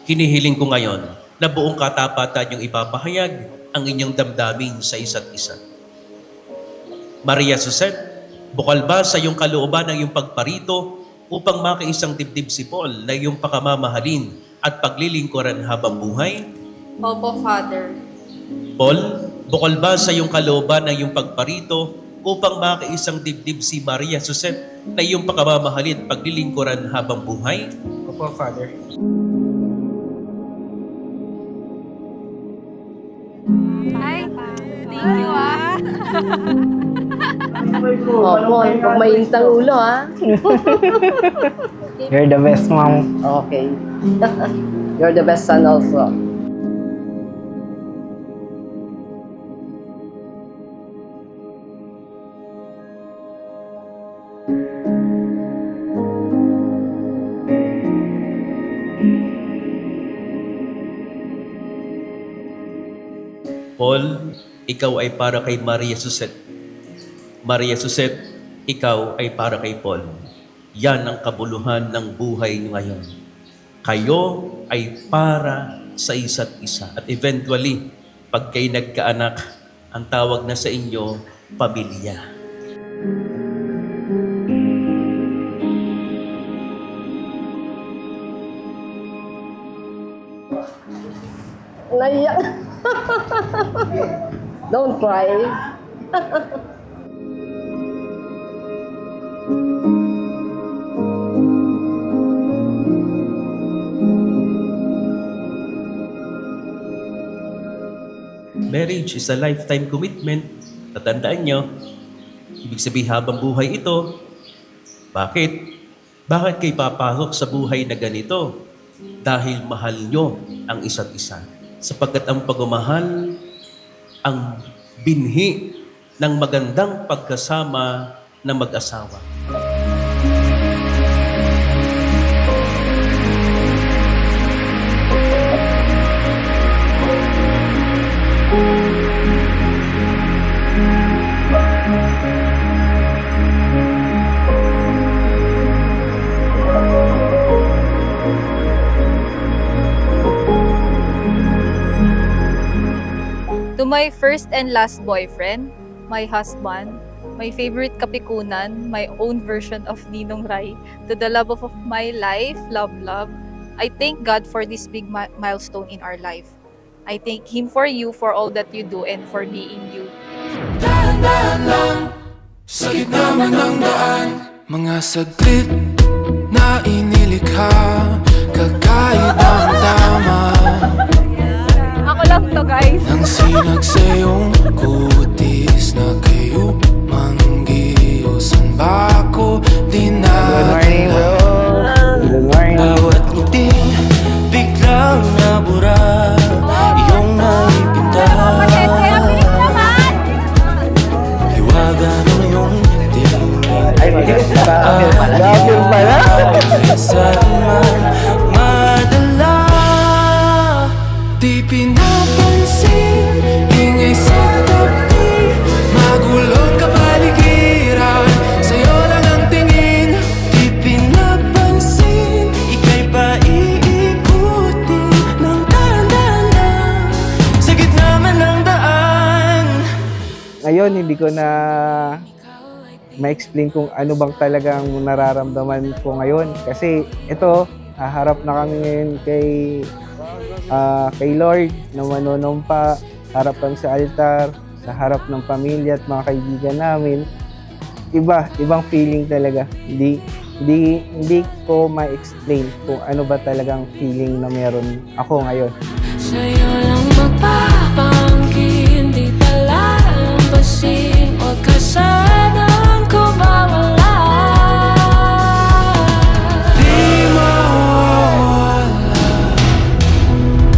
Hinihiling ko ngayon na buong katapatan yung ipapahayag ang inyong damdamin sa isa't isa. Maria Josep, bukal ba sa iyong kalooban ang iyong pagparito upang makaisang dibdib si Paul na iyong pakamamahalin at paglilingkuran habang buhay? Opo, Father. Paul, bukal ba sa iyong kalooban ang iyong pagparito upang makaisang dibdib si Maria Josep na iyong pakamamahalin at paglilingkuran habang buhay? Opo, Father. Ay, thank you Opo, pag maintang ulo You're the best, Mom. Okay. You're the best son also. Paul, ikaw ay para kay Maria Josep. Maria Josep, ikaw ay para kay Paul. Yan ang kabuluhan ng buhay ngayon. Kayo ay para sa isa't isa. At eventually, pag kayo nagkaanak, ang tawag na sa inyo, pamilya. Naiyak. Don't cry. Marriage is a lifetime commitment. Tatandaan nyo, ibig sabihin habang buhay ito. Bakit? Bakit kayo papasok sa buhay na ganito? Dahil mahal nyo ang isa't isa. Sapagkat ang pagmamahal, ang binhi ng magandang pagkasama ng mag-asawa. To my first and last boyfriend, my husband, my favorite kapikunan, my own version of Ninong Rai, to the love of my life, love, I thank God for this big milestone in our life. I thank Him for you, for all that you do, and for being you. Dahan-dahan lang, sa gitna man ng daan, mga saglit na inilikha, kakaiba ang tama. Ako lang to, guys. Nang sinag sa iyong kutis na kayo manggiyosan ba ako dinadala? Good morning. Bawat ngiting biglang nabura, iyong naipinta. Liwagan ng iyong tingin Ay, mag-appeal pala. saan man madala. Di pinapansin, ingay sa tabi, magulong kapaligiran, sa'yo lang ang tingin. Di pinapansin, ika'y paiikutin ng dahan-dahan lang, sa gitna man ng daan. Ngayon, hindi ko na ma-explain kung ano bang talagang nararamdaman ko ngayon. Kasi ito, haharap na kami ngayon kay Lord na manunumpa, harapan sa altar, sa harap ng pamilya at mga kaibigan namin. Ibang feeling talaga. Hindi ko ma-explain kung ano ba talagang feeling na meron ako ngayon. Sa'yo lang magpapangkin, di pala lampasin, huwag ka sanang kumawala. Di mawawala,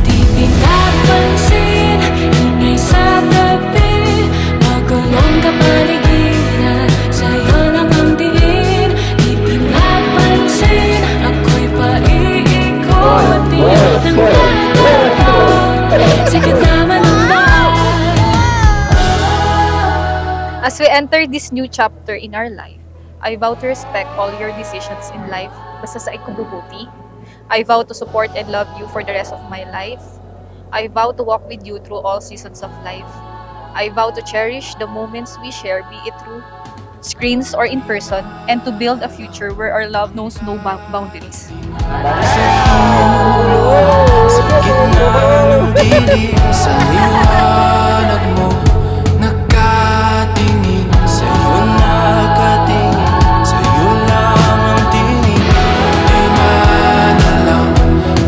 di pinapansin, ingay sa tabi, magulong kapaligiran, sa'yo lang ang tingin. Di pinapansin, ako'y paiikutin ng As we enter this new chapter in our life, I vow to respect all your decisions in life basta sa ikabubuti. I vow to support and love you for the rest of my life. I vow to walk with you through all seasons of life. I vow to cherish the moments we share, be it through screens or in person, and to build a future where our love knows no boundaries. Sa gitna ng dilim, sa liwanag mo nakatingin, sa'yo nakatingin, sa'yo lang ang tingin. Kailan na lang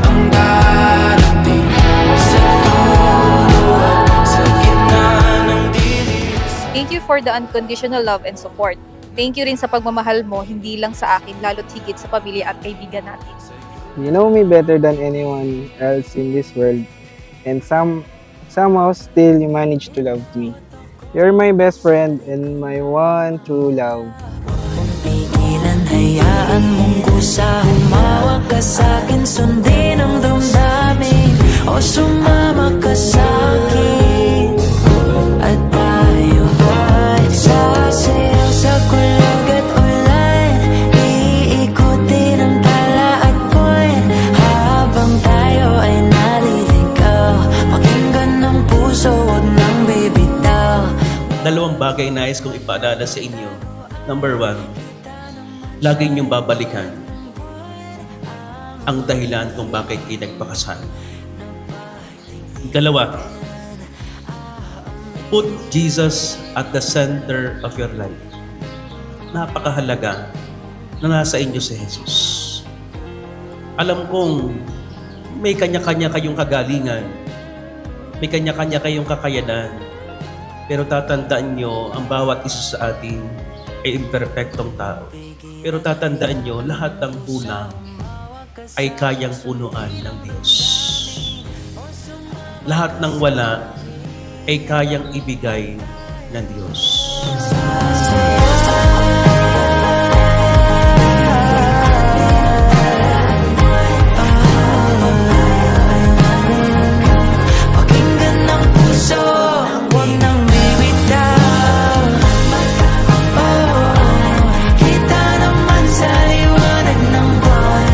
ang darating sa dulo at sa gitna ng dilim. Thank you for the unconditional love and support. Thank you rin sa pagmamahal mo, hindi lang sa akin, lalo't higit sa pamilya at kaibigan natin. You know me better than anyone else in this world, and somehow still you manage to love me. You're my best friend and my one true love. Pigilan, hayaan mong kusa, humawak ka sa'kin, sundin ang damdamin, o sumama ka sa'kin. At tayo ay sasayaw sa kulog at ulan, iikutin ang tala at buwan, habang tayo ay naliligaw, pakinggan ng puso, huwag nang bibitaw. Dalawang bagay nais kong ipaalala sa inyo. Number 1, lagi niyong babalikan ang dahilan kung bakit kayo nagpakasal. Dalawa, put Jesus at the center of your life. Napakahalaga na nasa inyo si Jesus. Alam kong may kanya-kanya kayong kagalingan, may kanya-kanya kayong kakayanan, pero tatandaan nyo, ang bawat isa sa atin ay imperfectong tao. Pero tatandaan nyo, lahat ng kulang ay kayang punuan ng Diyos. Lahat ng wala ay kayang ibigay ng Diyos. Pakinggan ng puso, huwag nang bibitaw. Kita naman sa liwanag ng buwan.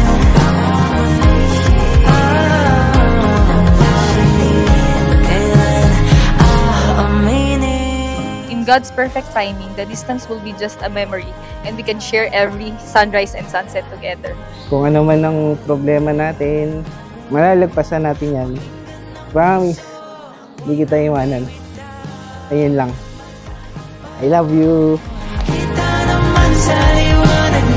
Kailan aminin? In God's perfect timing, the distance will be just a memory, and we can share every sunrise and sunset together. Kung ano man ang problema natin, malalagpasan natin yan. Promise, hindi kita iwanan. Ayun lang. I love you. Kita naman sa liwanag